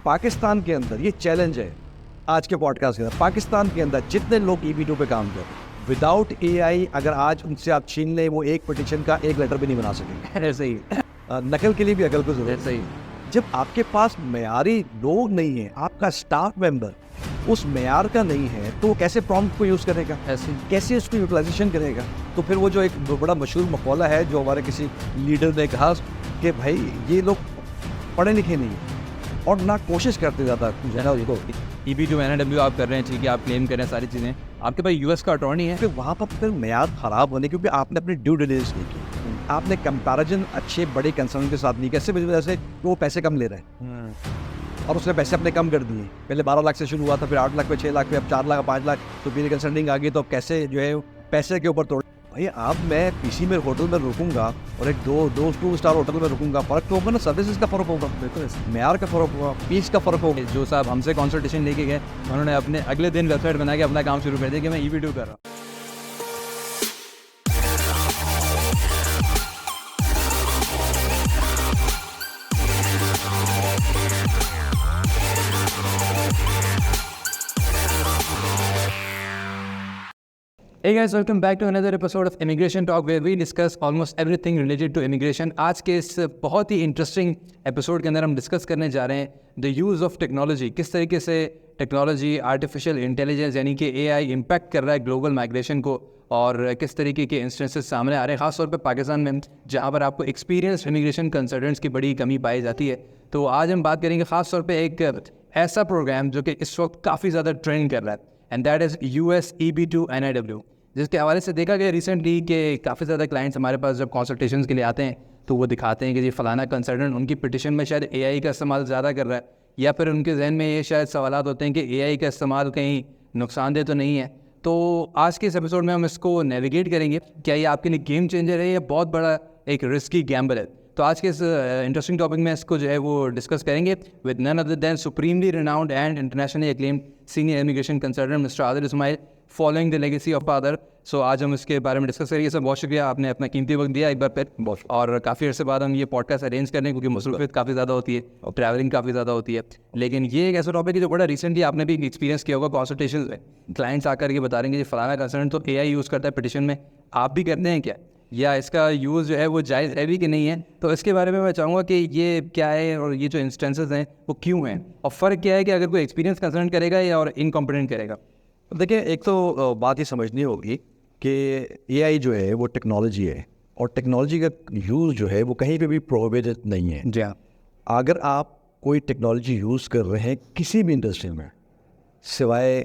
پاکستان کے اندر یہ چیلنج ہے آج کے پوڈ کاسٹ کے اندر. پاکستان کے اندر جتنے لوگ EB2 پہ کام کر رہے ہیں وداؤٹ AI اگر آج ان سے آپ چھین لیں وہ ایک پٹیشن کا ایک لیٹر بھی نہیں بنا سکیں. صحیح. نقل کے لیے بھی عقل کو ضرورت ہے. صحیح. جب آپ کے پاس معیاری لوگ نہیں ہیں, آپ کا اسٹاف ممبر اس معیار کا نہیں ہے تو وہ کیسے پرومپٹ کو یوز کرے گا, کیسے اس کو یوٹیلائزیشن کرے گا. تو پھر وہ جو ایک بڑا مشہور مقولہ ہے جو ہمارے کسی لیڈر نے کہا کہ بھائی یہ لوگ پڑھے لکھے نہیں ہیں اور نہ کوشش کرتے زیادہ جو ہے نا اس کو. EB2 NIW آپ کر رہے ہیں, ٹھیک ہے, آپ کلیم کر رہے ہیں ساری چیزیں, آپ کے پاس US کا اٹارنی ہے. پھر وہاں پر پھر معیار خراب ہونے کیونکہ آپ نے اپنی ڈیو ڈیلیجنس نہیں کی, آپ نے کمپیریزن اچھے بڑے کنسرن کے ساتھ نہیں کیا, صرف اس وجہ سے وہ پیسے کم لے رہے ہیں اور اس نے پیسے اپنے کم کر دیے. پہلے 12 لاکھ سے شروع ہوا تھا, پھر 8 لاکھ پہ 6 لاکھ پہ, اب 4 لاکھ 5 لاکھ, تو میری کنسلٹنگ آ گئی تو اب کیسے جو ہے پیسے کے اوپر توڑ. بھائی اب میں PC میں ہوٹل میں رکوں گا اور ایک دو 2 اسٹار ہوٹل میں رکوں گا, فرق تو ہوگا نا, سروسز کا فرق ہوگا, معیار کا فرق ہوگا, پیس کا فرق ہوگا. جو صاحب ہم سے کنسلٹیشن لے کے گئے انہوں نے اپنے اگلے دن ویب سائٹ بنا کے اپنا کام شروع کر دیا کہ میں EB2 کر رہا ہوں. Hey guys, welcome back to another episode of Immigration Talk where we discuss almost everything related to immigration. آج کے اس بہت ہی انٹرسٹنگ ایپیسوڈ کے اندر ہم ڈسکس کرنے جا رہے ہیں دا یوز آف ٹیکنالوجی. کس طریقے سے ٹیکنالوجی, آرٹیفیشیل انٹیلیجنس یعنی کہ AI امپیکٹ کر رہا ہے گلوبل مائگریشن کو, اور کس طریقے کے انسٹنسز سامنے آ رہے ہیں خاص طور پہ پاکستان میں جہاں پر آپ کو ایکسپیرینس امیگریشن کنسلٹنٹس کی بڑی کمی پائی جاتی ہے. تو آج ہم بات کریں گے خاص طور پہ ایک ایسا پروگرام جو کہ اس وقت کافی زیادہ ٹرینڈ کر رہا ہے, and that is US EB2 NIW, جس کے حوالے سے دیکھا گیا ریسنٹلی کہ کافی زیادہ کلائنٹس ہمارے پاس جب کنسلٹیشنس کے لیے آتے ہیں تو وہ دکھاتے ہیں کہ جی فلانا کنسلٹنٹ ان کی پٹیشن میں شاید AI کا استعمال زیادہ کر رہا ہے, یا پھر ان کے ذہن میں یہ شاید سوالات ہوتے ہیں کہ AI کا استعمال کہیں نقصان دہ تو نہیں ہے. تو آج کے اس ایپیسوڈ میں ہم اس کو نیویگیٹ کریں گے, کیا یہ آپ کے لیے گیم چینجر ہے یا بہت بڑا ایک رسکی گیمبل ہے. تو آج کے اس انٹرسٹنگ ٹاپک میں اس کو جو ہے وہ ڈسکس کریں گے with none other than supremely renowned and internationally acclaimed senior immigration consultant mister Adil Ismail, following the legacy of father. سو آج ہم اس کے بارے میں ڈسکس کریں گے. سر بہت شکریہ, آپ نے اپنا قیمتی وقت دیا ایک بار پھر, اور کافی عرصے بعد ہم یہ پوڈ کاسٹ ارینج کر رہے ہیں کیونکہ مصروفیت کافی زیادہ ہوتی ہے اور ٹریولنگ کافی زیادہ ہوتی ہے. لیکن یہ ایک ایسا ٹاپک ہے جو بڑا ریسنٹلی آپ نے بھی ایکسپیرینس کیا ہوگا کنسلٹیشن میں, کلائنٹس آ کر کے بتا رہے ہیں کہ فلانا کنسلٹنٹ تو AI یوز کرتا ہے پٹیشن میں, آپ بھی کرتے ہیں کیا, یا اس کا یوز جو ہے وہ جائز ہے بھی کہ نہیں ہے. تو اس کے بارے میں چاہوں گا کہ یہ کیا ہے اور یہ جو انسٹنسز ہیں وہ کیوں ہیں, اور فرق کیا ہے کہ اگر کوئی ایکسپیرینس کنسلٹنٹ کرے گا یا اور انکمپیٹنٹ کرے گا. دیکھیں, ایک تو بات یہ سمجھنی ہوگی کہ AI جو ہے وہ ٹیکنالوجی ہے, اور ٹیکنالوجی کا یوز جو ہے وہ کہیں پہ بھی پروہیبٹڈ نہیں ہے. جی ہاں, اگر آپ کوئی ٹیکنالوجی یوز کر رہے ہیں کسی بھی انڈسٹری میں سوائے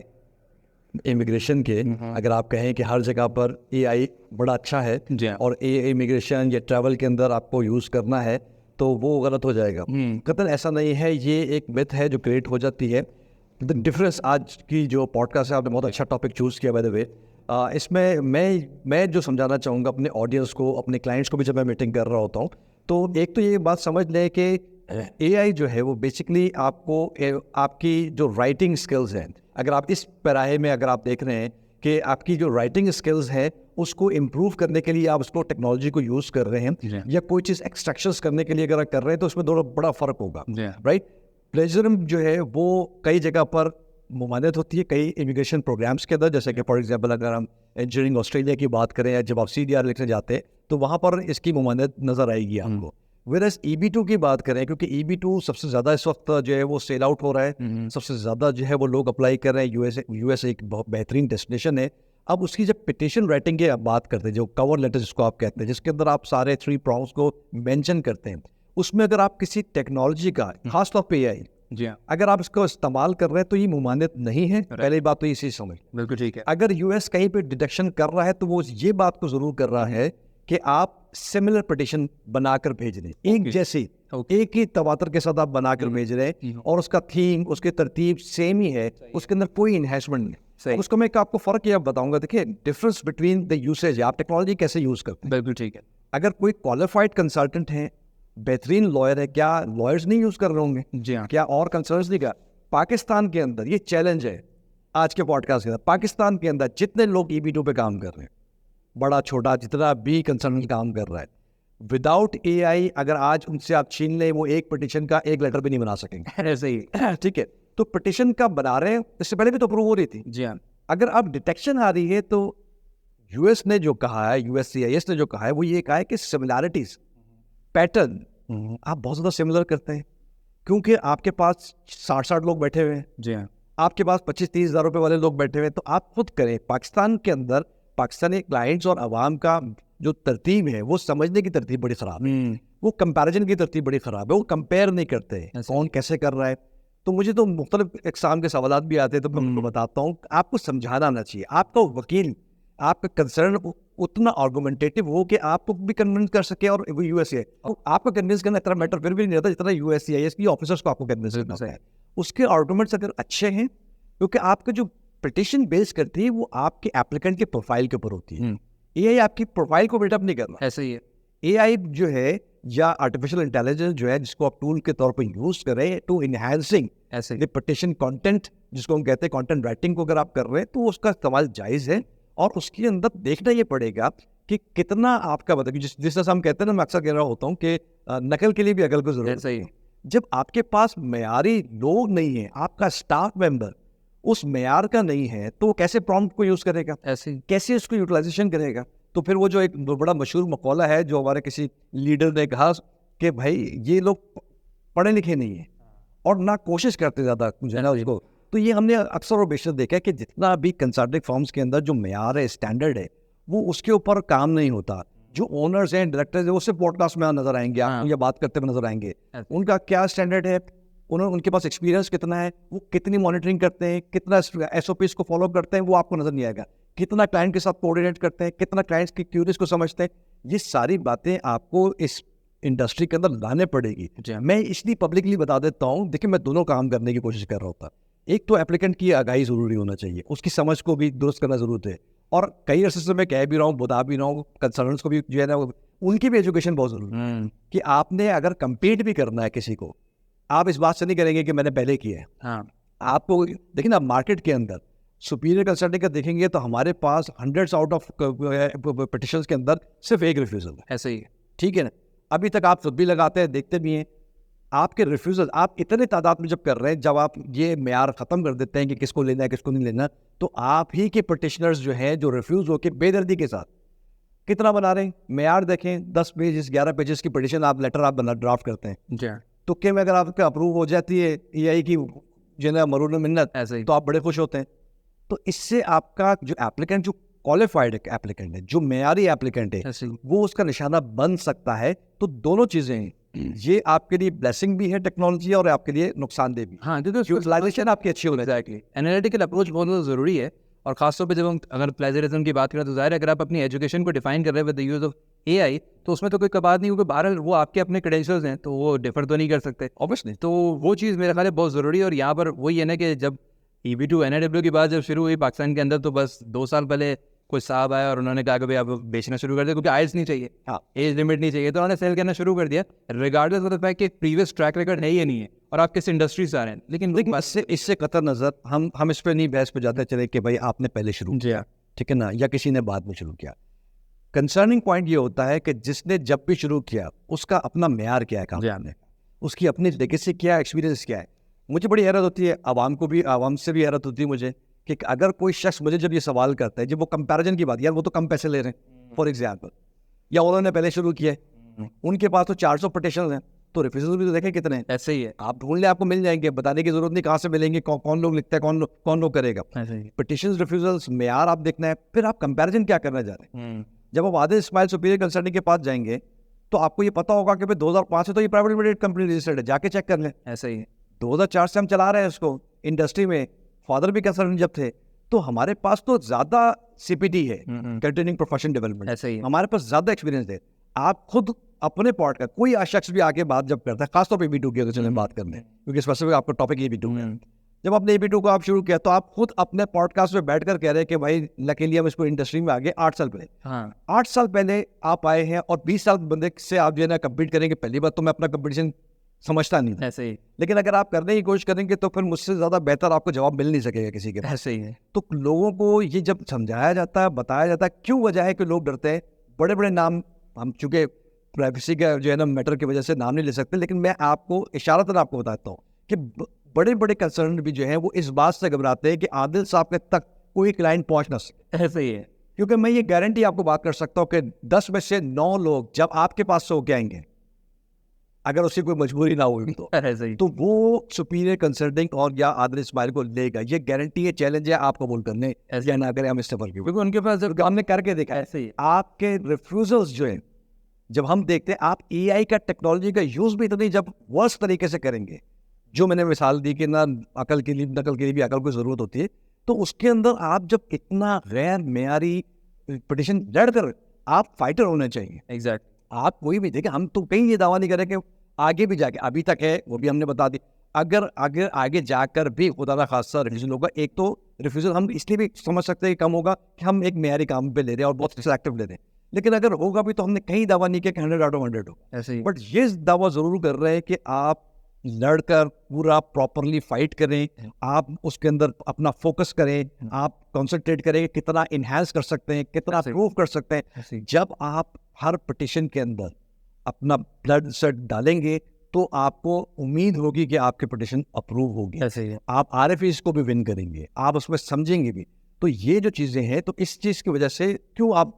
امیگریشن کے, اگر آپ کہیں کہ ہر جگہ پر AI بڑا اچھا ہے اور امیگریشن یا ٹریول کے اندر آپ کو یوز کرنا ہے تو وہ غلط ہو جائے گا. قطعاً ایسا نہیں ہے, یہ ایک متھ ہے جو کریٹ ہو جاتی ہے. ڈفرینس آج کی جو پوڈ کاسٹ ہے, آپ نے بہت اچھا ٹاپک چوز کیا بائی دا وے. اس میں جو سمجھانا چاہوں گا اپنے آڈینس کو, اپنے کلائنٹس کو بھی جب میں میٹنگ کر رہا ہوتا ہوں, تو ایک تو یہ بات سمجھ لیں کہ AI جو ہے وہ بیسکلی آپ کو آپ کی جو رائٹنگ اسکلز ہیں, اگر آپ اس پیراہے میں اگر آپ دیکھ رہے ہیں کہ آپ کی جو رائٹنگ اسکلز ہیں اس کو امپروو کرنے کے لیے آپ اس کو ٹیکنالوجی کو یوز کر رہے ہیں, یا کوئی چیز ایکسٹریکشنز کرنے کے لیے اگر آپ کر رہے ہیں تو اس میں دونوں بڑا فرق ہوگا, رائٹ. پلیجرم جو ہے وہ کئی جگہ پر ممانعت ہوتی ہے کئی امیگریشن پروگرامس کے اندر, جیسے کہ فار ایگزامپل اگر ہم انجینئرنگ آسٹریلیا کی بات کریں, یا جب آپ CDR لکھنے جاتے ہیں تو وہاں پر اس کی ممانعت نظر آئے گی آپ کو. ویئرز EB2 کی بات کریں, کیونکہ EB2 سب سے زیادہ اس وقت جو ہے وہ سیل آؤٹ ہو رہا ہے, سب سے زیادہ جو ہے وہ لوگ اپلائی کر رہے ہیں. US ایک بہت بہترین ڈیسٹینیشن ہے. اب اس کی جب پٹیشن رائٹنگ کی آپ بات کرتے ہیں, جو کور لیٹر جس کو آپ کہتے ہیں, جس کے اندر آپ سارے 3 پرونگس کو مینشن کرتے ہیں, اس میں اگر آپ کسی ٹیکنالوجی کا خاص طور پہ AI جی ہاں, اگر آپ اس کو استعمال کر رہے ہیں تو یہ ممانعت نہیں ہے. پہلی بات تو یہ چیز سمجھ, بالکل ٹھیک ہے. اگر US کہیں پہ ڈیڈکشن کر رہا ہے تو وہ یہ بات کو ضرور کر رہا ہے کہ آپ سملر پٹیشن بنا کر بھیج رہے ہیں, ایک جیسی ایک ہی تواتر کے ساتھ آپ بنا کر بھیج رہے ہیں, اور اس کا تھیم اس کی ترتیب سیم ہی ہے, اس کے اندر کوئی انہینسمنٹ نہیں. اس کو میں آپ کو فرق یہ بتاؤں گا. دیکھیے, ڈفرنس بٹوین دا یوسیج, آپ ٹیکنالوجی کیسے یوز کرتے ہیں. بالکل ٹھیک ہے. اگر کوئی کوالیفائڈ کنسلٹنٹ ہے, بہترین لائر ہے, کیا لائرز نہیں یوز کر رہے ہوں گے؟ جی ہاں, کیا اور کنسرنس نہیں کر. پاکستان کے اندر یہ چیلنج ہے آج کے پوڈ کاسٹ کے اندر, پاکستان کے اندر جتنے لوگ EB2 پہ کام کر رہے ہیں, بڑا چھوٹا جتنا بھی کنسلٹنٹ کام کر رہا ہے, وداؤٹ اے آئی اگر آج ان سے آپ چھین لیں وہ ایک پٹیشن کا ایک لیٹر بھی نہیں بنا سکیں گے. ایسے ہی ٹھیک ہے, تو پٹیشن کا بنا رہے ہیں, اس سے پہلے بھی تو اپروو ہو رہی تھی. جی ہاں. اگر آپ ڈیٹیکشن آ رہی ہے تو یو ایس نے جو کہا ہے, USCIS نے جو کہا ہے وہ یہ کہا ہے کہ سملیرٹیز پیٹرن آپ بہت زیادہ سملر کرتے ہیں, کیونکہ آپ کے پاس 60 لوگ بیٹھے ہوئے ہیں, جی ہاں, آپ کے پاس 25-30 ہزار روپے والے لوگ بیٹھے ہوئے ہیں. تو آپ خود کریں, پاکستان کے اندر پاکستانی کلائنٹس اور عوام کا جو ترتیب ہے وہ سمجھنے کی ترتیب بڑی خراب ہے, وہ کمپیریزن کی ترتیب بڑی خراب ہے, وہ کمپیئر نہیں کرتے کون کیسے کر رہا ہے. تو مجھے تو مختلف اقسام کے سوالات بھی آتے ہیں, تو میں بتاتا ہوں آپ کو سمجھانا آنا چاہیے. آپ کا وکیل آپ کا کنسرن اتنا آرگومنٹیٹو ہو کہ آپ کو بھی کنونس کر سکے, اور وہ USA آپ کو کنونس کرنا اتنا میٹر پھر بھی نہیں رہتا جتنا USCIS کی آفیسرس کو آپ کو کنونس کرنا ہے. اس کے آرگومنٹس اگر اچھے ہیں, کیونکہ آپ کا جو پٹیشن بیس کرتی ہے وہ آپ کے ایپلیکنٹ کے پروفائل کے اوپر ہوتی ہے. AI آپ کی پروفائل کو بلڈ اپ نہیں کرنا. ایسے ہی ہے. AI جو ہے یا آرٹیفیشیل انٹیلیجنس جو ہے جس کو آپ ٹول کے طور پہ یوز کریں ٹو انہینسنگ پٹیشن کانٹینٹ, جس کو ہم کہتے ہیں کانٹینٹ رائٹنگ کو اگر آپ کر رہے ہیں تو اس کا استعمال جائز ہے, اور اس کے اندر دیکھنا یہ پڑے گا کہ کتنا آپ کا مطلب جس طرح ہم کہتے ہیں نا, میں اکثر کہہ رہا ہوتا ہوں کہ نقل کے لیے بھی عقل کو ضرورت ہے. جب آپ کے پاس معیاری لوگ نہیں ہیں, آپ کا اسٹاف ممبر اس معیار کا نہیں ہے, تو وہ کیسے پرومپٹ کو یوز کرے گا, کیسے اس کو یوٹیلائزیشن کرے گا. تو پھر وہ جو ایک بڑا مشہور مقولہ ہے جو ہمارے کسی لیڈر نے کہا کہ بھائی یہ لوگ پڑھے لکھے نہیں ہیں اور نہ کوشش کرتے زیادہ جو ہے نا اس کو. تو یہ ہم نے اکثر اور بیشتر دیکھا ہے کہ جتنا بھی کنسلٹنگ فرمز کے اندر جو معیار ہے, اسٹینڈرڈ ہے, وہ اس کے اوپر کام نہیں ہوتا. جو اونرز ہیں, ڈائریکٹرز ہیں, وہ صرف پوڈ کاسٹ میں نظر آئیں گے, آپ کو یہ بات کرتے ہوئے نظر آئیں گے. ان کا کیا اسٹینڈرڈ ہے, ان کے پاس ایکسپیرینس کتنا ہے, وہ کتنی مانیٹرنگ کرتے ہیں, کتنا SOPs کو فالو کرتے ہیں, وہ آپ کو نظر نہیں آئے گا. کتنا کلائنٹ کے ساتھ کوآرڈینیٹ کرتے ہیں, کتنا کلائنٹس کی کیوریز کو سمجھتے ہیں. یہ ساری باتیں آپ کو اس انڈسٹری کے اندر لانے پڑے گی. میں اس لیے پبلکلی بتا دیتا ہوں, دیکھیں میں دونوں کام کرنے کی کوشش کر رہا ہوتا. ایک تو ایپلیکنٹ کی آگاہی ضروری ہونا چاہیے, اس کی سمجھ کو بھی درست کرنا ضرورت ہے, اور کئی عرصے سے میں کہہ بھی رہا ہوں, بتا بھی رہا ہوں, کنسلٹنٹس کو بھی جو ہے نا ان کی بھی ایجوکیشن بہت ضروری ہے. کہ آپ نے اگر کمپیٹ بھی کرنا ہے کسی کو, آپ اس بات سے نہیں کریں گے کہ میں نے پہلے کیا ہے. آپ کو دیکھیں نا, مارکیٹ کے اندر سپیریئر کنسلٹنگ کا دیکھیں گے تو ہمارے پاس 100 آؤٹ آف پٹیشنز کے اندر صرف ایک ریفیوزل ہے. ایسے ہی ٹھیک ہے نا, ابھی تک آپ خود بھی لگاتے ہیں, دیکھتے بھی ہیں. آپ کے ریفیوزل آپ اتنے تعداد میں جب کر رہے ہیں, جب آپ یہ معیار ختم کر دیتے ہیں کہ کس کو لینا ہے کس کو نہیں لینا, تو آپ ہی کے پٹیشنرز جو ہیں جو ریفیوز ہو کے بے دردی کے ساتھ کتنا بنا رہے ہیں. معیار دیکھیں, 10 پیجز 11 پیجز کی پٹیشن آپ لیٹر آپ ڈرافٹ کرتے ہیں. تو کہ میں اگر آپ کا اپروو ہو جاتی ہے AI کی جو ہے مرون منت, تو آپ بڑے خوش ہوتے ہیں. تو اس سے آپ کا جو ایپلیکنٹ, جو کوالیفائڈ ایپلیکنٹ ہے, جو معیاری ایپلیکنٹ ہے, وہ اس کا نشانہ بن سکتا ہے. تو دونوں چیزیں ہیں, یہ آپ کے لیے بلیسنگ بھی ہے ٹیکنالوجی, اور آپ کے لیے نقصان دہ بھی. ہاں, کیونکہ یوٹیلائزیشن آپ کی اچھی ہونا چاہیے. انالیٹیکل اپروچ بہت زیادہ ضروری ہے, اور خاص طور پہ جب ہم اگر پلیجرزم کی بات کریں تو ظاہر ہے اگر آپ اپنی ایجوکیشن کو ڈیفائن کر رہے ہیں with the use of AI, تو اس میں تو کوئی بات نہیں ہوگی. بہرحال وہ آپ کے اپنے کریڈینشلز ہیں, تو وہ ڈیفر تو نہیں کر سکتے اوبیسلی. تو وہ چیز میرے خیال ہے بہت ضروری ہے. اور یہاں پر وہی ہے نا کہ جب EB2 NIW کی بات جب شروع ہوئی پاکستان کے اندر, تو بس 2 سال پہلے کوئی صاحب آیا اور انہوں نے کہا کہ بھائی آپ بیچنا شروع کر دیں, کیونکہ آئلس نہیں چاہیے, ایج لمٹ نہیں چاہیے, تو انہوں نے سیل کرنا شروع کر دیا ریگارڈلیس آف دی فیکٹ کہ پریویس ٹریک ریکارڈ ہے یا نہیں ہے, اور آپ کس انڈسٹری سے آ رہے ہیں. لیکن اس سے قطع نظر ہم اس پہ نہیں بحث پہ جاتے چلے کہ بھائی آپ نے پہلے شروع کیا, ٹھیک ہے نا, یا کسی نے بعد میں شروع کیا. کنسرننگ پوائنٹ یہ ہوتا ہے کہ جس نے جب بھی شروع کیا اس کا اپنا معیار کیا ہے کام کرنے کا, اس کی اپنی لیگیسی کیا ہے, ایکسپیرینس کیا ہے. مجھے بڑی حیرت ہوتی ہے, عوام سے بھی حیرت ہوتی ہے مجھے, کہ اگر کوئی شخص مجھے جب یہ سوال کرتا ہے, جب وہ کمپیریزن کی بات, یار وہ تو کم پیسے لے رہے ہیں فار ایگزامپل, یا انہوں نے پہلے شروع کیا ہے, ان کے پاس تو 400 پٹیشن ہیں, تو ریفیوزل بھی تو دیکھیں کتنے ہیں. ایسے ہی ہے, آپ ڈھونڈ لیں, آپ کو مل جائیں گے, بتانے کی ضرورت نہیں کہاں سے ملیں گے, کون لوگ لکھتا ہے, کون لوگ کرے گا. پٹیشنز ریفیوزلس معیار آپ دیکھنا ہے, پھر آپ کمپیریزن کیا کرنا چاہ رہے ہیں. جب آپ عادل اسماعیل سپیریئر کنسلٹنگ کے پاس جائیں گے تو آپ کو یہ پتا ہوگا کہ 2005 سے تو یہ پرائیویٹ لمیٹڈ کمپنی رجسٹرڈ ہے, جا کے چیک کر لیں. ایسے ہی 2004 سے ہم چلا رہے ہیں اس کو انڈسٹری میں, فادر بھی کنسلٹنٹ جب تھے, تو ہمارے پاس تو زیادہ CPD ہے, کنٹینیوئنگ پروفیشن ڈیولپمنٹ. ایسے ہی ہمارے پاس زیادہ ایکسپیرینس ہے. آپ خود اپنے پارٹ کا کوئی شخص بھی آگے بات جب کرتا ہے, خاص طور پہ EB2 کی اگر چلیں بات کرنے, کیونکہ اسپیسیفک آپ کا ٹاپک EB2 ہے. جب آپ نے EB2 کو آپ شروع کیا تو آپ خود اپنے پوڈ کاسٹ میں بیٹھ کر کہہ رہے ہیں کہ بھائی لکیلی ہم اس کو انڈسٹری میں آگے 8 سال پہلے 8 سال پہلے آپ آئے ہیں, اور 20 سال بندے سے آپ جو ہے نا کمپیٹ کریں گے. پہلی بات تو میں اپنا کمپٹیشن سمجھتا نہیں, ایسے ہی, لیکن اگر آپ کرنے کی کوشش کریں گے تو پھر مجھ سے زیادہ بہتر آپ کو جواب مل نہیں سکے گا کسی کے. ایسے ہی ہے. تو لوگوں کو یہ جب سمجھایا جاتا ہے, بتایا جاتا ہے, کیوں وجہ ہے کہ لوگ ڈرتے ہیں. بڑے بڑے نام ہم چونکہ پرائیویسی کا جو ہے نا میٹر کی وجہ سے نام نہیں لے سکتے, لیکن میں آپ کو اشارتاً آپ کو بتاتا ہوں کہ بڑے بڑے کنسرن بھی جو ہیں وہ اس بات سے گھبراتے ہیں کہ عادل صاحب کے تک کوئی کلائنٹ پہنچ نہ سکے. ایسا ہی ہے, کیونکہ میں یہ گارنٹی آپ کو بات کر سکتا ہوں کہ 10 میں سے 9 لوگ جب آپ کے پاس سے ہو کے آئیں گے, اگر اس کی کوئی مجبوری نہ ہوئی تو وہ سپیریئر کنسلٹنگ اور یا عادل اسماعیل کو لے گا. یہ گارنٹی ہے, چیلنج ہے آپ قبول کرنے یا نہ کریں, ہم اس سے فرق کیونکہ ان کے پاس جب ہم نے کر کے دیکھا ایسے ہی آپ کے ریفیوزلز جو ہیں, جب ہم دیکھتے ہیں آپ اے آئی کا ٹیکنالوجی کا یوز بھی اتنی جب ورس طریقے سے کریں گے, جو میں نے مثال دی کہ نہ عقل کے لیے نقل کے لیے بھی عقل کی ضرورت ہوتی ہے, تو اس کے اندر آپ جب اتنا غیر معیاری پٹیشن لڑ کر آپ فائٹر ہونے چاہیے. ایگزیکٹ, آپ کوئی بھی دیکھیں, ہم تو کہیں یہ دعویٰ نہیں کریں کہ آگے بھی جا کے, ابھی تک ہے وہ بھی ہم نے بتا دی, اگر آگے جا کر بھی خدا نہ خاصہ ریفیوزل ہوگا, ایک تو ریفیوزل ہم اس لیے بھی سمجھ سکتے ہیں کہ کم ہوگا کہ ہم ایک معیاری کام پہ لے رہے ہیں اور بہت سلیکٹیو لے رہے ہیں, لیکن اگر ہوگا بھی تو ہم نے کہیں دعویٰ نہیں کیا کہ 100 آؤٹ آف 100 ہوگا. ایسے ہی بٹ یہ دعویٰ ضرور کر رہے ہیں کہ آپ لڑ کر پورا پراپرلی فائٹ کریں, آپ اس کے اندر اپنا فوکس کریں, آپ کانسنٹریٹ کریں کہ کتنا انہینس کر سکتے ہیں, کتنا پروو کر سکتے ہیں. جب آپ ہر پٹیشن کے اندر اپنا بلڈ سیٹ ڈالیں گے تو آپ کو امید ہوگی کہ آپ کی پٹیشن اپروو ہوگی, آپ RFEs کو بھی ون کریں گے, آپ اس میں سمجھیں گے بھی. تو یہ جو چیزیں ہیں, تو اس چیز کی وجہ سے کیوں آپ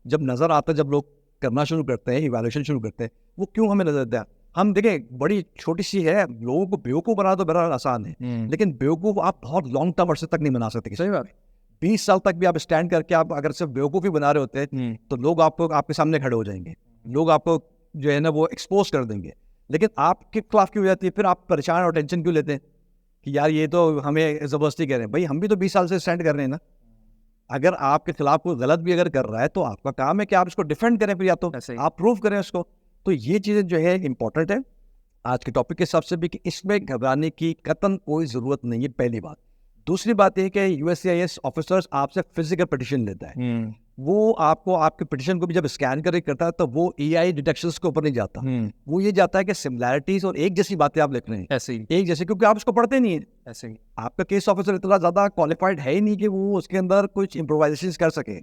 جب نظر آتا ہے, جب لوگ کرنا شروع کرتے ہیں, ایویلویشن شروع کرتے ہیں, وہ کیوں ہمیں نظر دیا. ہم دیکھیں بڑی چھوٹی سی ہے, لوگوں کو بیوقوف بنا تو بڑا آسان ہے, لیکن بیوقوف آپ بہت لانگ ٹرم عرصے تک نہیں بنا سکتے. صحیح بات, 20 سال تک بھی آپ اسٹینڈ کر کے آپ اگر صرف بیوقوفی بنا رہے ہوتے ہیں تو لوگ آپ کو آپ کے سامنے کھڑے ہو جائیں گے, لوگ آپ کو جو ہے نا وہ ایکسپوز کر دیں گے. لیکن آپ کے خلاف کیوں ہو جاتی ہے, پھر آپ پریشان اور ٹینشن کیوں لیتے ہیں کہ یار یہ تو ہمیں زبردستی کہہ رہے ہیں. بھائی ہم بھی تو 20 سال سے اسٹینڈ کر رہے ہیں نا. اگر آپ کے خلاف کوئی غلط بھی اگر کر رہا ہے تو آپ کا کام ہے کہ آپ اس کو ڈیفینڈ کریں, پھر یا تو آپ پروف کریں اس کو. تو یہ چیزیں جو ہے امپورٹنٹ ہے آج کے ٹاپک کے حساب سے بھی, کہ اس میں گھبرانے کی قطعاً کوئی ضرورت نہیں ہے, پہلی بات. دوسری بات یہ کہ USCIS آفیسرز آپ سے فزیکل پٹیشن لیتا ہے, وہ آپ کو آپ کے پٹیشن کو بھی جب اسکین کر کے کرتا ہے تو وہ AI ڈیٹیکشنز کے اوپر نہیں جاتا, وہ یہ جاتا ہے کہ سملیرٹیز اور ایک جیسی باتیں آپ لکھ رہے ہیں, ایک جیسے, کیونکہ آپ اس کو پڑھتے نہیں ہیں. ایسے آپ کا کیس آفیسر اتنا زیادہ کوالیفائڈ ہے ہی نہیں کہ وہ اس کے اندر کچھ امپرووائزیشن کر سکے.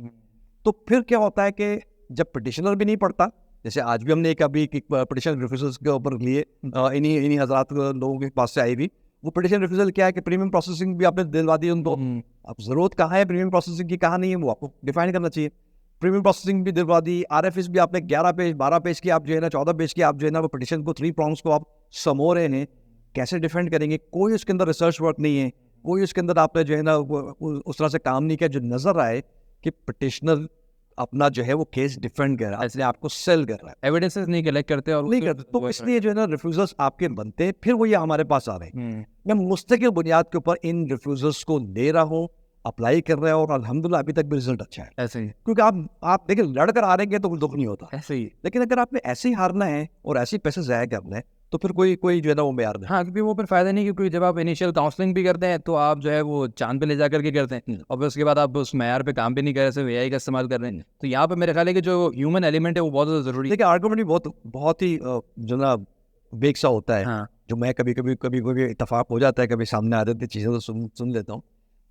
تو پھر کیا ہوتا ہے کہ جب پٹیشنر بھی نہیں پڑھتا, جیسے آج بھی ہم نے ایک ابھی پٹیشن ریفیوزلز کے اوپر لیے, انہیں حضرات لوگوں کے پاس سے آئی بھی, وہ پٹیشن ریفیوزل کیا ہے کہ پریمیم پروسیسنگ بھی آپ نے دلوا دی ان کو. اب ضرورت کہاں ہے پریمیم پروسیسنگ کی, کہاں نہیں ہے, وہ آپ کو ڈیفائن کرنا چاہیے. پریمیم پروسیسنگ بھی دلوا دی, RFEs بھی آپ نے 11 پیج 12 پیج کی, آپ جو ہے نا 14 پیج کی, آپ جو ہے نا وہ پٹیشن کو 3 پرانگس کو آپ سمو رہے ہیں, کیسے ڈیفینڈ کریں گے. کوئی اس کے اندر ریسرچ ورک نہیں ہے, کوئی اس کے اندر آپ نے جو ہے نا اس طرح سے کام نہیں کیا جو نظر آئے کہ پٹیشنر اپنا جو ہے وہ کیس ڈیفینڈ کر رہا ہے, اس لیے آپ کو سیل کر رہا ہے, ایویڈنسز نہیں کلیکٹ کرتے اور نہیں کرتے. تو اس لیے جو ہے نا ریفیوزلز آپ کے بنتے ہیں, پھر وہ یہ ہمارے پاس آ رہے ہیں. میں مستقل بنیاد کے اوپر ان ریفیوزلز کو لے رہا ہوں, اپلائی کر رہے ہیں, اور الحمدللہ ابھی تک بھی رزلٹ اچھا ہے. ایسے ہی, کیونکہ آپ دیکھیں لڑ کر آ رہے ہیں تو دکھ نہیں ہوتا. ایسے ہی, لیکن اگر آپ نے ایسے ہی ہارنا ہے اور ایسے پیسے ضائع کرنا ہے تو پھر کوئی جو ہے نا وہ معیار نہیں. ہاں, کیونکہ وہ پھر فائدہ نہیں, کیونکہ جب آپ انیشیل کاؤنسلنگ بھی کرتے ہیں تو آپ جو ہے وہ چاند پہ لے جا کر کے کرتے ہیں, اور پھر اس کے بعد آپ اس معیار پہ کام بھی نہیں کر رہے, صرف AI کا استعمال کر رہے ہیں. تو یہاں پہ میرے خیال ہے کہ جو ہیومن ایلیمنٹ ہے وہ بہت زیادہ ضروری ہے. دیکھیں آرگومنٹ بھی بہت ہی جو نا بیک سا ہوتا ہے, جو میں کبھی اتفاق ہو جاتا ہے, کبھی سامنے آ جاتی چیزیں تو سن لیتا ہوں,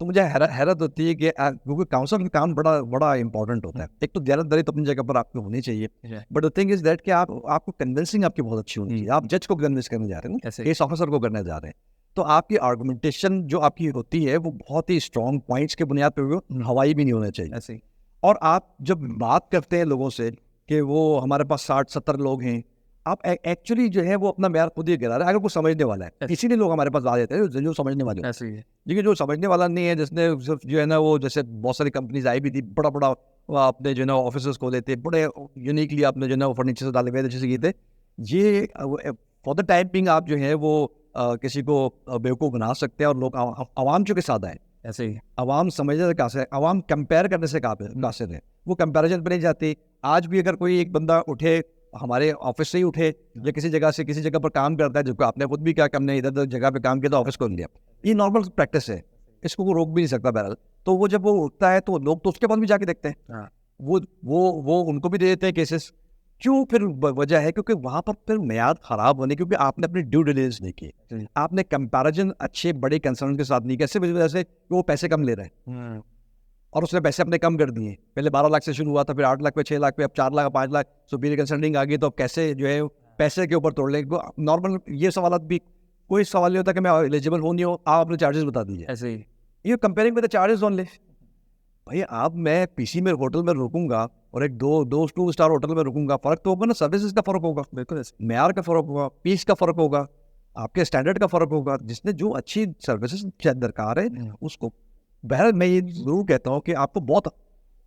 تو مجھے حیرت ہوتی ہے کہ کیونکہ کاؤنسل کا کام بڑا امپورٹنٹ ہوتا ہے. ایک تو دیانتداری تو اپنی جگہ پر آپ کو ہونی چاہیے, but the thing is that کہ آپ کو کنونسنگ آپ کی بہت اچھی ہونی چاہیے. آپ جج کو کنونس کرنے جا رہے ہیں نا, کیس آفیسر کو کرنے جا رہے ہیں, تو آپ کی آرگومنٹیشن جو آپ کی ہوتی ہے وہ بہت ہی اسٹرانگ پوائنٹس کے بنیاد پہ ہوائی بھی نہیں ہونا چاہیے. اور آپ جب بات کرتے ہیں لوگوں سے کہ وہ ہمارے پاس 60-70 لوگ ہیں, آپ ایکچولی جو ہے وہ اپنا معیار خود ہی گرا رہا ہے. اگر کوئی سمجھنے والا ہے, اسی لیے لوگ ہمارے پاس آ جاتے ہیں جو سمجھنے والے ہیں. لیکن جو سمجھنے والا نہیں ہے, جس نے صرف جو ہے نا وہ جیسے بہت ساری کمپنیز آئی بھی تھی, بڑا اپنے جو ہے نا آفیسز کھولے تھے, بڑے یونیکلی آپ نے جو ہے نا وہ فرنیچر سے ڈالے ہوئے اچھے سے کیے تھے. یہ فار دا ٹائم بینگ آپ جو ہے وہ کسی کو بیوقوف بنا سکتے ہیں, اور لوگ عوام چونکہ سادہ ہے, ایسے ہی عوام سمجھنے سے قاصر ہے, عوام کمپیئر کرنے سے قاصر ہے, وہ کمپیریزن پہ نہیں جاتی. آج بھی اگر کوئی ایک بندہ اٹھے, ہمارے آفس سے ہی اٹھے یا کسی جگہ سے کسی جگہ پر کام کرتا ہے, جب کہ آپ نے خود بھی کہا کہ ہم نے ادھر جگہ پہ کام کیا تو آفس کو لیا, یہ نارمل پریکٹس ہے, اس کو روک بھی نہیں سکتا بہرحال. تو وہ جب وہ اٹھتا ہے تو لوگ تو اس کے بعد بھی جا کے دیکھتے ہیں, وہ ان کو بھی دے دیتے ہیں کیسز. کیوں؟ پھر وجہ ہے کیونکہ وہاں پر پھر معیار خراب ہونے, کیونکہ آپ نے اپنی ڈیو ڈیلیجنس نہیں کی, آپ نے کمپیریزن اچھے بڑے کنسرن کے ساتھ نہیں کیا, صرف اس وجہ سے کہ وہ پیسے کم لے رہے ہیں. اور اس نے پیسے اپنے کم کر دیے. پہلے 12 لاکھ سے شروع ہوا تھا, پھر 8 لاکھ پہ 6 لاکھ پہ, اب 4 لاکھ 5 لاکھ. سپیریئر کنسلٹنگ آ گئی تو اب کیسے جو ہے پیسے کے اوپر توڑ لیں. نارمل یہ سوالات بھی کوئی سوال نہیں ہوتا کہ میں ایلیجیبل ہوں نہیں ہوں, آپ اپنے چارجز بتا دیجیے. ایسے ہی یہ کمپیئرنگ ود چارجز اونلی. بھائی آپ میں پی سی میں ہوٹل میں رکوں گا اور ایک 2 اسٹار ہوٹل میں رکوں گا, فرق تو ہوگا نا, سروسز کا فرق ہوگا, بالکل معیار کا فرق ہوگا, پیس کا فرق ہوگا, آپ کے اسٹینڈرڈ کا فرق ہوگا. جس نے جو اچھی سروسز درکار ہے اس کو, بہرحال میں یہ ضرور کہتا ہوں کہ آپ کو بہت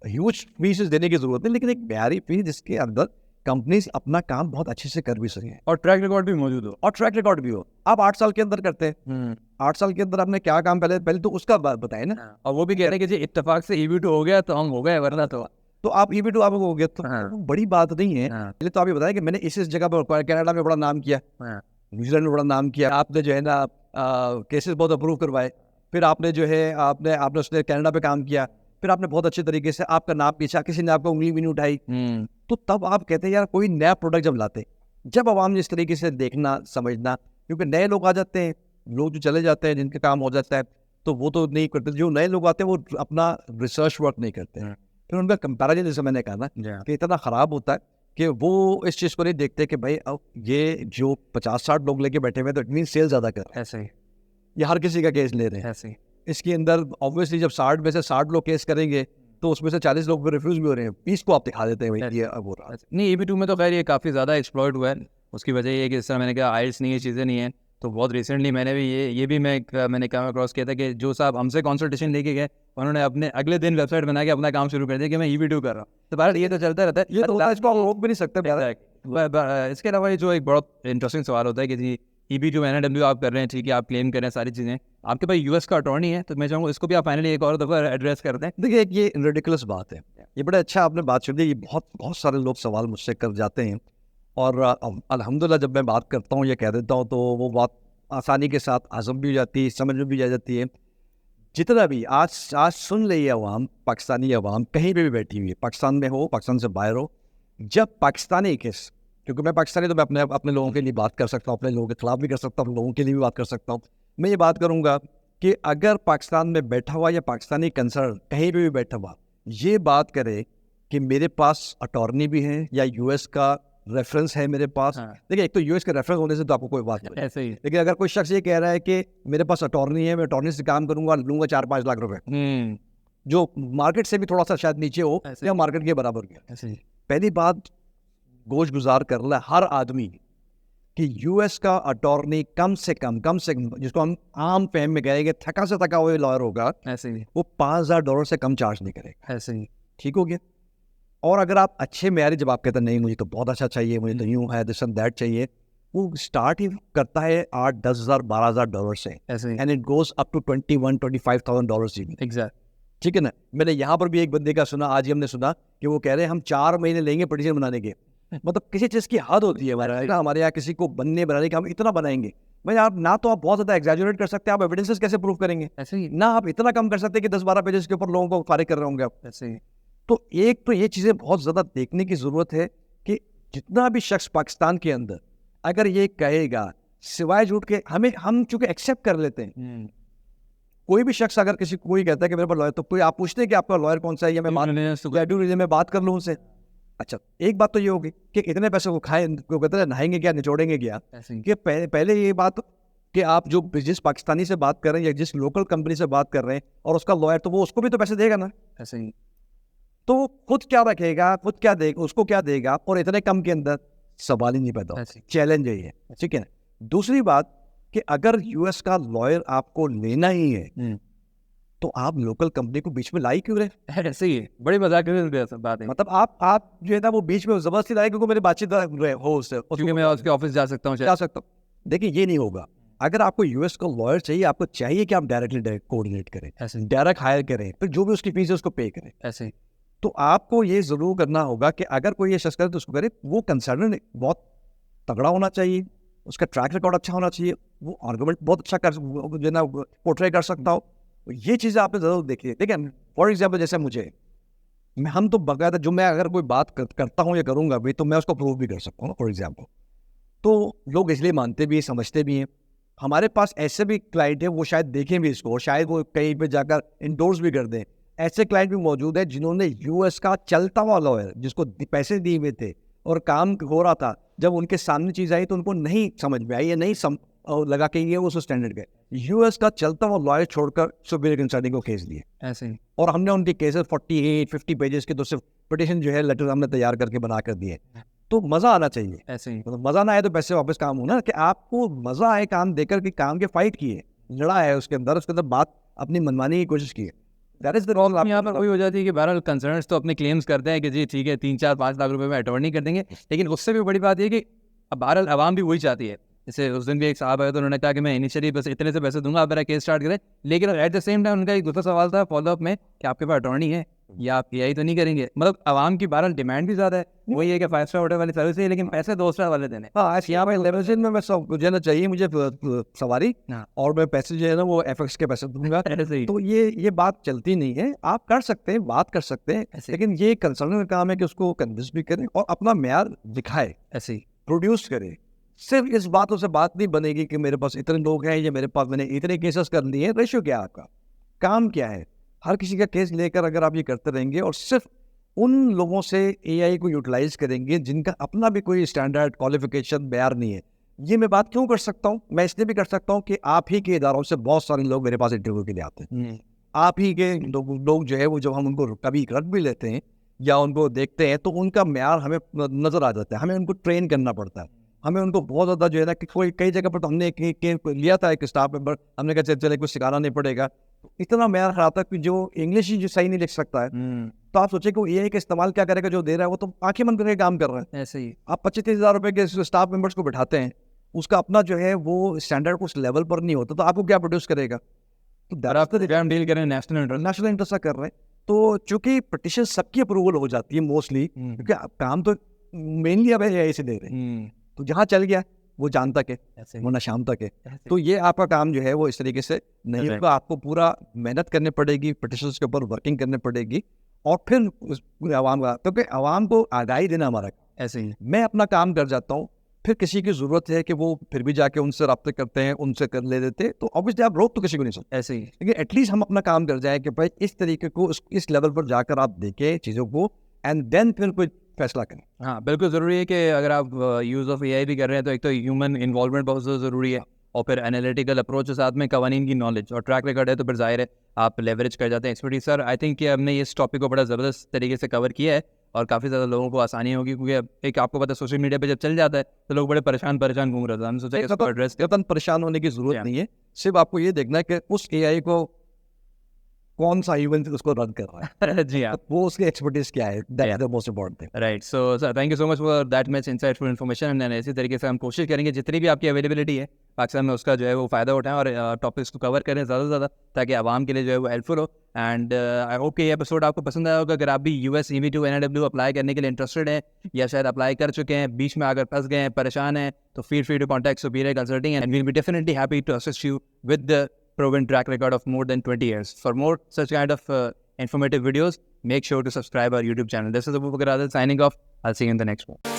ہیوج فیسز دینے کی ضرورت نہیں, لیکن ایک معیاری فیس جس کے اندر کمپنیز اپنا کام بہت اچھے سے کر بھی سکیں اور ٹریک ریکارڈ بھی موجود ہو. اور ٹریک ریکارڈ بھی ہو. آپ 8 سال کے اندر کرتے ہیں, 8 سال کے اندر آپ نے کیا کام پہلے تو اس کا بتائیں نا. اور وہ بھی کہہ رہے ہیں کہ جی اتفاق سے EB2 ہو گیا تو ہم ہو گئے, ورنہ تو آپ EB2 آپ کو ہو گیا تو بڑی بات نہیں ہے. پہلے تو آپ یہ بتائیں کہ میں نے اس جگہ پر کینیڈا میں بڑا نام کیا, نیوزی لینڈ میں بڑا نام کیا, آپ نے جو ہے نا کیسز بہت اپروو کروائے, پھر آپ نے جو ہے آپ نے اس نے کینیڈا پہ کام کیا, پھر آپ نے بہت اچھے طریقے سے آپ کا نام پیچھا, کسی نے آپ کو انگلی بھی نہیں اٹھائی, تو تب آپ کہتے ہیں یار کوئی نیا پروڈکٹ جب لاتے, جب عوام نے اس طریقے سے دیکھنا سمجھنا, کیونکہ نئے لوگ آ جاتے ہیں, لوگ جو چلے جاتے ہیں جن کا کام ہو جاتا ہے تو وہ تو نہیں کرتے, جو نئے لوگ آتے ہیں وہ اپنا ریسرچ ورک نہیں کرتے ہیں. پھر ان کا کمپیریزن جیسے میں نے کہا نا کہ اتنا خراب ہوتا ہے کہ وہ اس چیز کو نہیں دیکھتے کہ بھائی اب یہ جو 50-60 لوگ لے کے بیٹھے ہوئے تو اٹ مین سیل زیادہ کر رہے ہیں. ایسے ہی یہ ہر کسی کا کیس لے رہے ہیں. ایسے ہی اس کے اندر obviously جب 60 میں سے 60 لوگ کیس کریں گے تو اس میں سے 40 لوگ ریفیوز بھی ہو رہے ہیں. 20 کو آپ دکھا دیتے ہیں یہ اب ہو رہا ہے. نہیں, EB2 میں تو خیر یہ کافی زیادہ ایکسپلوئٹ ہوا ہے. اس کی وجہ یہ ہے کہ اس طرح میں نے کہا آئلس نہیں ہے, چیزیں نہیں ہیں, تو بہت ریسنٹلی میں نے بھی یہ بھی میں نے کام اکراس کیا تھا کہ جو صاحب ہم سے کنسلٹیشن لے کے گئے انہوں نے اپنے اگلے دن ویب سائٹ بنا کے اپنا کام شروع کر دیا کہ میں EB2 کر رہا ہوں. تو بہرحال یہ تو چلتا رہتا ہے, یہ تو اس کو روک بھی نہیں سکتے. اس کے علاوہ یہ جو ایک بہت انٹرسٹنگ سوال ہوتا ہے کہ جی EB2 NIW آپ کر رہے ہیں, ٹھیک ہے, آپ کلیم کر رہے ہیں ساری چیزیں, آپ کے پاس US کا اٹارنی ہے, تو میں چاہوں گا اس کو بھی آپ فائنلی ایک اور دفعہ ایڈریس کر دیں. دیکھیے یہ ریڈیکولس بات ہے, یہ بڑا اچھا آپ نے بات چھوڑ دی. یہ بہت سارے لوگ سوال مجھ سے کر جاتے ہیں اور الحمدللہ جب میں بات کرتا ہوں یہ کہہ دیتا ہوں تو وہ بات آسانی کے ساتھ ہضم بھی ہو جاتی ہے, سمجھ میں بھی آ جاتی ہے. جتنا بھی آج سن لے عوام, پاکستانی عوام کہیں پہ بھی بیٹھی ہوئی ہے, پاکستان میں ہو, پاکستان سے باہر ہو, جب پاکستانی کیس, کیونکہ میں پاکستانی تو میں اپنے لوگوں کے لیے بات کر سکتا ہوں, اپنے لوگوں کے خلاف بھی کر سکتا ہوں, اپنے لوگوں کے لیے بھی بات کر سکتا ہوں. میں یہ بات کروں گا کہ اگر پاکستان میں بیٹھا ہوا یا پاکستانی کنسرن کہیں پہ بھی بیٹھا ہوا یہ بات کرے کہ میرے پاس اٹارنی بھی ہے یا US کا ریفرنس ہے میرے پاس, دیکھیں ایک تو US کے ریفرنس ہونے سے تو آپ کو کوئی بات نہیں ایسے ہی, لیکن اگر کوئی شخص یہ کہہ رہا ہے کہ میرے پاس اٹارنی ہے, میں اٹارنی سے کام کروں گا, لوں گا 4-5 لاکھ روپے, جو مارکیٹ سے بھی تھوڑا سا شاید نیچے ہو یا مارکیٹ کے برابر گیا, پہلی بات گوش گزار کر رہا ہے ہر آدمی کہ US کا اٹارنی کم سے کم جس کو ہم عام فہم میں کہیں گے تھکا سے تھکا ہوئے لائر ہوگا, ایسے ہی وہ $5,000 سے کم چارج نہیں کرے گا. ایسے ہی ٹھیک ہو گیا. اور اگر آپ اچھے معیاری, جب آپ کہتے ہیں نہیں مجھے تو بہت اچھا چاہیے, مجھے تو یوں ہے دس اینڈ دیٹ چاہیے, وہ اسٹارٹ ہی کرتا ہے $8,000-10,000-12,000 سے, and it goes up to $21,000-25,000 exact. ٹھیک ہے نا. میں نے یہاں پر بھی ایک بندے کا سنا, آج ہی ہم نے سنا کہ وہ کہہ رہے ہیں ہم 4 مہینے لیں گے پٹیشن بنانے کے. مطلب کسی چیز کی حد ہوتی ہے ہمارے یہاں کسی کو بنانے کا, ہم اتنا بنائیں گے. بھائی آپ نہ تو آپ بہت زیادہ ایگزیجریٹ کر سکتے ہیں, آپ ایویڈنسز کیسے پروف کریں گے, ایسے ہی نہ آپ اتنا کم کر سکتے کہ 10-12 پیجز کے اوپر لوگوں کو فارغ کر رہے ہوں گے آپ. ایسے ہی. تو ایک تو یہ چیزیں بہت زیادہ دیکھنے کی ضرورت ہے کہ جتنا بھی شخص پاکستان کے اندر اگر یہ کہے گا سوائے جھوٹ کے, ہم چونکہ ایکسیپٹ کر لیتے ہیں, کوئی بھی شخص اگر کسی کوئی کہتا ہے کہ میرے پاس لائر, تو کوئی آپ پوچھتے ہیں کہ آپ کا لائر کون سا ہے, یا میں بات کر لوں ان سے. اچھا ایک بات تو یہ ہوگی کہ اتنے پیسے کو کھائیں, نہائیں گے کیا, نچوڑیں گے کیا, کہ پہلے یہ بات کہ آپ جو جس پاکستانی سے بات کر رہے ہیں یا جس لوکل کمپنی سے بات کر رہے ہیں اور اس کا لائر, تو وہ اس کو بھی تو پیسے دے گا نا. ایسے ہی. تو خود کیا رکھے گا, خود کیا دے گا, اس کو کیا دے گا, اور اتنے کم کے اندر سوال ہی نہیں پیدا. چیلنج یہی ہے. ٹھیک ہے. دوسری بات کہ اگر US کا لائر آپ کو لینا ہی ہے تو آپ لوکل کمپنی کو بیچ میں لائی کیوں رہے. ایسے ہی بڑی مذاق بات ہے. مطلب آپ جو ہے نا وہ بیچ میں زبردستی لائے کیونکہ میری بات چیت ہو اس سے, کیونکہ میں اس کے آفس جا سکتا ہوں. دیکھیں یہ نہیں ہوگا. اگر آپ کو US کا لائر چاہیے, آپ کو چاہیے کہ آپ ڈائریکٹلی کوآرڈینیٹ کریں, ڈائریکٹ ہائر کریں, پھر جو بھی اس کی فیس ہے اس کو پے کریں. ایسے تو آپ کو یہ ضرور کرنا ہوگا کہ اگر کوئی یہ شخص کرے تو اس کو کرے, وہ کنسرن بہت تگڑا ہونا چاہیے, اس کا ٹریک ریکارڈ اچھا ہونا چاہیے, وہ آرگومنٹ بہت اچھا جو ہے نا پورٹرے کر سکتا ہو. یہ چیزیں آپ نے ضرور دیکھیے. دیکھیں فار ایگزامپل جیسے مجھے, ہم تو باقاعدہ جو میں اگر کوئی بات کرتا ہوں یا کروں گا بھی تو میں اس کو پروو بھی کر سکتا ہوں. فار ایگزامپل تو لوگ اس لیے مانتے بھی ہیں, سمجھتے بھی ہیں. ہمارے پاس ایسے بھی کلائنٹ ہیں وہ شاید دیکھیں بھی اس کو, اور شاید وہ کہیں پہ جا کر انڈورس بھی کر دیں. ایسے کلائنٹ بھی موجود ہیں جنہوں نے US کا چلتا ہوا لائر جس کو پیسے دیے ہوئے تھے اور کام ہو رہا تھا, جب ان کے سامنے چیز آئی تو ان کو نہیں سمجھ میں آئی یا نہیں لگا کہ یہ اس اسٹینڈرڈ گئے, US کا چلتا ہوا لائر چھوڑ کر سپیریئر کنسلٹنگ کو کیس دیے ایسے ہی. اور ہم نے ان کے کیسز 48-50 پیجز کے تو صرف پٹیشن جو ہے لیٹر ہم نے تیار کر کے بنا کر دیے. تو مزہ آنا چاہیے, ایسے ہی. مطلب مزہ نہ آئے تو پیسے واپس کام ہونا, کہ آپ کو مزہ آئے کام دے کر کہ کام کے فائٹ کیے, لڑا ہے اس کے اندر بات اپنی منمانی کی کوشش کی ہے. That is the role. یہاں پر وہی ہو جاتی ہے کہ بہرحال کنسرنس تو اپنے کلیمز کرتے ہیں کہ جی ٹھیک ہے 3-4-5 لاکھ روپے میں اٹارنی کر دیں گے, لیکن اس سے بھی بڑی بات یہ کہ اب بہرحال عوام بھی وہی چاہتی ہے. جیسے اس دن بھی ایک صاحب آئے تو انہوں نے کہا کہ میں انیشلی بس اتنے سے پیسے دوں گا, آپ میرا کیس اسٹارٹ کریں, لیکن ایٹ دا سیم ٹائم ان کا ایک دوسرا سوال تھا فالو اپ میں کہ آپ کے پاس اٹارنی ہے یا آپ AI تو نہیں کریں گے. مطلب عوام کی بہرحال ڈیمانڈ بھی زیادہ ہے, وہی ہے کہ 5 اسٹار ہوٹل والی سروس ہے لیکن پیسے 2 اسٹار والے دینے. ہاں یہاں پہ لیموزین میں سب جو ہے نا چاہیے مجھے سواری, اور میں پیسے جو ہے نا وہ FX کے پیسے دوں گا. تو یہ بات چلتی نہیں ہے. آپ کر سکتے ہیں, بات کر سکتے ہیں, لیکن یہ کنسرن کا کام ہے کہ اس کو کنوینس بھی کریں اور اپنا معیار دکھائے, ایسے پروڈیوس کرے. صرف اس باتوں سے بات نہیں بنے گی کہ میرے پاس اتنے لوگ ہیں یا میرے پاس میں نے اتنے کیسز کر لیے ہیں. ریشو کیا ہے آپ کا, کام کیا ہے, ہر کسی کا کیس لے کر اگر آپ یہ کرتے رہیں گے اور صرف ان لوگوں سے AI کو یوٹیلائز کریں گے جن کا اپنا بھی کوئی اسٹینڈرڈ کوالیفیکیشن معیار نہیں ہے. یہ میں بات کیوں کر سکتا ہوں, میں اس لیے بھی کر سکتا ہوں کہ آپ ہی کے اداروں سے بہت سارے لوگ میرے پاس انٹرویو کے لیے آتے ہیں. آپ ہی کے لوگ جو ہے وہ جب ہم ان کو کبھی رکھ بھی لیتے ہیں یا ان کو دیکھتے ہیں تو ان کا معیار ہمیں نظر آ جاتا ہے. ہمیں ان کو ٹرین کرنا پڑتا ہے, ہمیں ان کو بہت زیادہ جو ہے نا کہ کوئی کئی جگہ پر تو ہم نے لیا تھا ایک اسٹاف ممبر, ہم نے کہا چلے کچھ سکھانا نہیں پڑے گا, اتنا معیار خراب تھا کہ جو انگلش ہی جو صحیح نہیں لکھ سکتا ہے, تو آپ سوچیں کہ وہ AI کا استعمال کیا کرے گا, جو دے رہا ہے وہ تو آنکھیں بند کر کے کام کر رہا ہے. ایسے ہی آپ 25-30 ہزار روپے کے اسٹاف ممبرس کو بٹھاتے ہیں, اس کا اپنا جو ہے وہ اسٹینڈرڈ اس لیول پر نہیں ہوتا, تو آپ کو کیا پروڈیوس کرے گا. تو آپ ڈیل کریں نیشنل انٹرسٹ کر رہے ہیں. تو چونکہ پٹیشن سب کی اپروول ہو جاتی ہے موسٹلی, کیونکہ کام تو مینلی اب AI سے دے رہے ہیں, تو جہاں چل گیا وہ جان تک ہے ورنہ شام تک ہے. تو یہ آپ کا کام جو ہے وہ اس طریقے سے نہیں ہوگا. آپ کو پورا محنت کرنے پڑے گی, پٹیشنز کے اوپر ورکنگ کرنے پڑے گی, اور پھر عوام کا, کیونکہ عوام کو آگاہی دینا ہمارا ایسے ہی. میں اپنا کام کر جاتا ہوں, پھر کسی کی ضرورت ہے کہ وہ پھر بھی جا کے ان سے رابطے کرتے ہیں, ان سے کر لے دیتے, تو obviously آپ روک تو کسی کو نہیں سکتے ایسے ہی, لیکن ایٹ لیسٹ ہم اپنا کام کر جائیں کہ بھائی اس طریقے کو اس لیول پر جا کر آپ دیکھیں چیزوں کو, اینڈ دین پھر کوئی فیصلہ کریں. ہاں بالکل ضروری ہے کہ اگر آپ یوز آف AI بھی کر رہے ہیں تو ایک تو ہیومن انوالومنٹ بہت زیادہ ضروری ہے, اور پھر انالیٹیکل اپروچ کے ساتھ میں قوانین کی نالج اور ٹریک ریکارڈ ہے, تو پھر ظاہر ہے آپ لیوریج کر جاتے ہیں ایکسپرٹیز. سر آئی تھنک کہ ہم نے اس ٹاپک کو بڑا زبردست طریقے سے کور کیا ہے اور کافی زیادہ لوگوں کو آسانی ہوگی, کیونکہ ایک آپ کو پتہ ہے سوشل میڈیا پہ جب چل جاتا ہے تو لوگ بڑے پریشان گھوم رہے تھے. ہم سوچا کہ اس کو ایڈریس پریشان ہونے کی ضرورت نہیں ہے, صرف آپ کو یہ دیکھنا ہے کہ اس AI کو کون سا ایونٹ اس کو رن کر رہا ہے. جی ہاں, وہ اس کی ایکسپرٹیز کیا ہے, that is the most important thing. Right. So sir thank you so much for that much انسائٹفل information. And اسی طریقے سے ہم کوشش کریں گے جتنی بھی آپ کی اویلیبلٹی ہے پاکستان میں اس کا جو ہے وہ فائدہ اٹھائیں اور ٹاپکس کو کور کریں زیادہ سے زیادہ, تاکہ عوام کے لیے جو ہے وہ ہیلپ فل ہو. اینڈ آئی ہوپ کہ یہ ایپیسوڈ آپ کو پسند آیا ہوگا. اگر آپ بھی US EB2 NIW اپلائی کرنے کے لیے انٹرسٹڈ ہیں یا شاید اپلائی کر چکے ہیں, بیچ میں اگر پھنس گئے ہیں, پریشان ہیں, تو feel free to contact superior consulting and will be definitely happy to assist you with the proven track record of more than 20 years. For more such kind of informative videos, make sure to subscribe our YouTube channel. This is Abu Bakar Adil signing off. I'll see you in the next one.